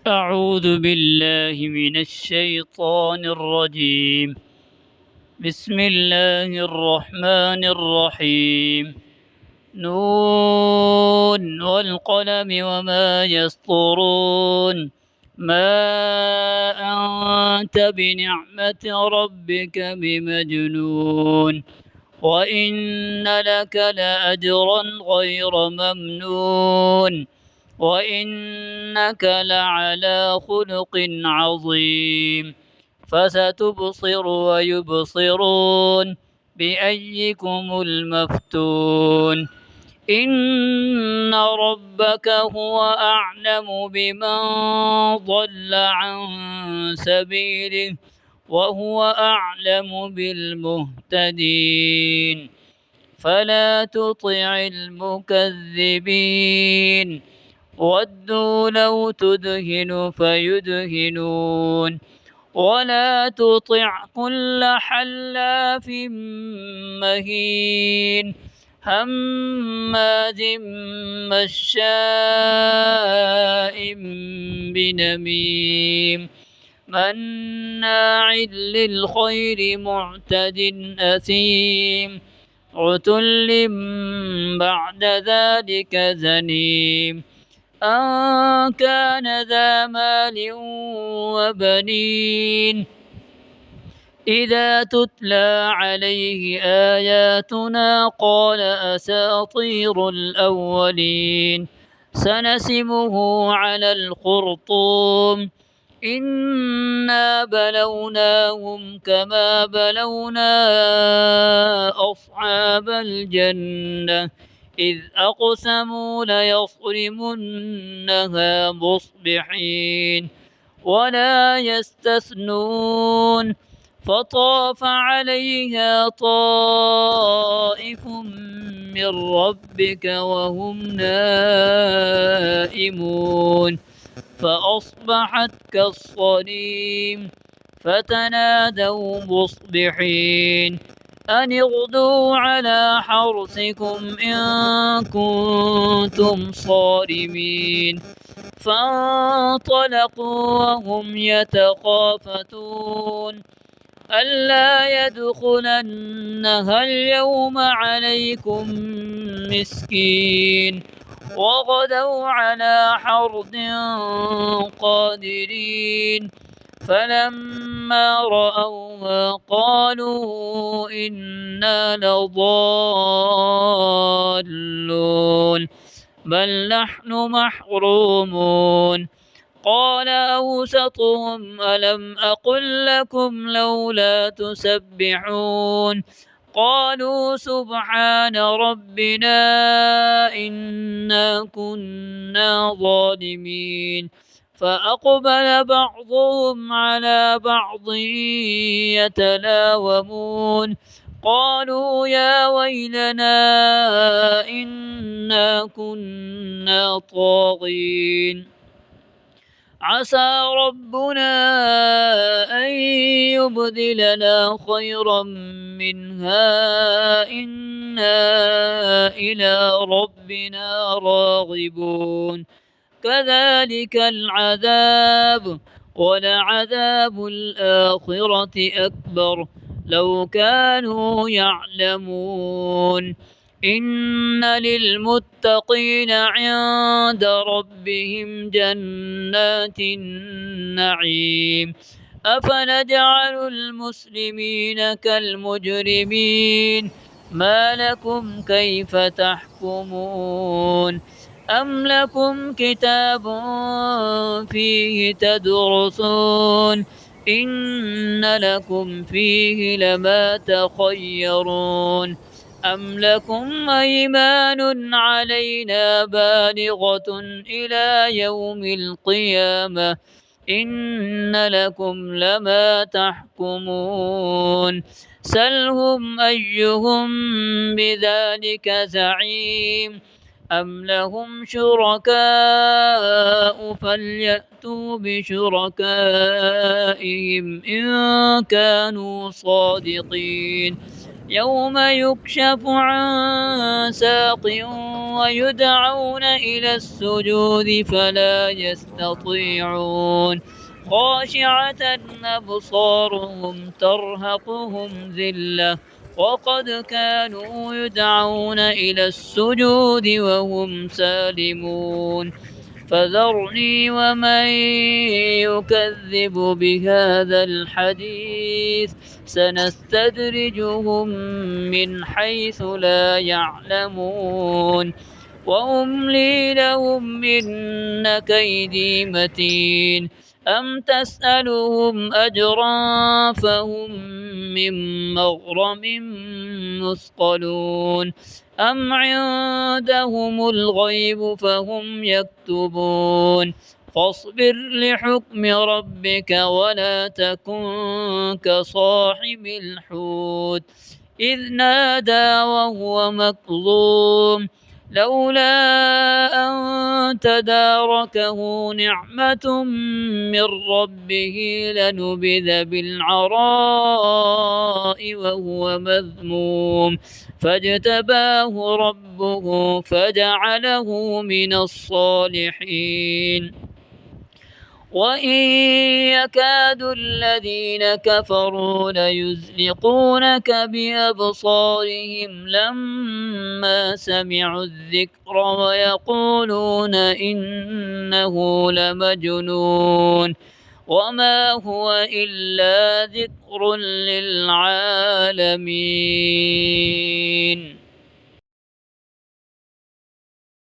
أعوذ بالله من الشيطان الرجيم. بسم الله الرحمن الرحيم. نون والقلم وما يسطرون. ما أنت بنعمة ربك بمجنون، وإن لك لأجرا غير ممنون، وإنك لعلى خلق عظيم. فستبصر ويبصرون بأيكم المفتون. إن ربك هو أعلم بمن ضل عن سبيله وهو أعلم بالمهتدين. فلا تطع المكذبين. ودوا لو تدهن فيدهنون. ولا تطع كل حلاف مهين هماز مشاء بنميم مناع للخير معتد أثيم عتل بعد ذلك زنيم أن كان ذا مال وبنين إذا تتلى عليه آياتنا قال أساطير الأولين سنسمه على الخرطوم إنا بلوناهم كما بلونا أصحاب الجنة إذ أقسموا ليصرمنها مصبحين ولا يستثنون فطاف عليها طائف من ربك وهم نائمون فأصبحت كالصريم فتنادوا مصبحين أن اغدوا على حرثكم إن كنتم صارمين فانطلقوا وهم يتخافتون ألا يدخلنها اليوم عليكم مسكين وغدوا على حرد قادرين فلما رأوها قالوا إنا لضالون بل نحن محرومون قال أوسطهم ألم أقل لكم لولا تسبحون قالوا سبحان ربنا إنا كنا ظالمين فأقبل بعضهم على بعض يتلاومون قالوا يا ويلنا إنا كنا طاغين عسى ربنا أن يبدلنا خيرا منها إنا إلى ربنا راغبون كذلك العذاب ولعذاب الآخرة أكبر لو كانوا يعلمون إن للمتقين عند ربهم جنات النعيم أفنجعل المسلمين كالمجرمين ما لكم كيف تحكمون أم لكم كتاب فيه تدرسون إن لكم فيه لما تخيرون أم لكم أيمان علينا بالغة إلى يوم القيامة إن لكم لما تحكمون سلهم أيهم بذلك زعيم أم لهم شركاء فليأتوا بشركائهم إن كانوا صادقين يوم يكشف عن ساق ويدعون إلى السجود فلا يستطيعون خاشعة أبصارهم ترهقهم ذلة وقد كانوا يدعون إلى السجود وهم سالمون فذرني ومن يكذب بهذا الحديث سنستدرجهم من حيث لا يعلمون وأملي لهم إن كيدي متين أم تسألهم أجرا فهم من مغرم مثقلون أم عندهم الغيب فهم يكتبون فاصبر لحكم ربك ولا تكن كصاحب الحوت إذ نادى وهو مكظوم لولا أن تداركه نعمة من ربه لنبذ بالعراء وهو مذموم فاجتباه ربه فجعله من الصالحين وإن يكاد الذين كفروا ليزلقونك بأبصارهم لما سمعوا الذكر ويقولون إنه لمجنون وما هو إلا ذكر للعالمين.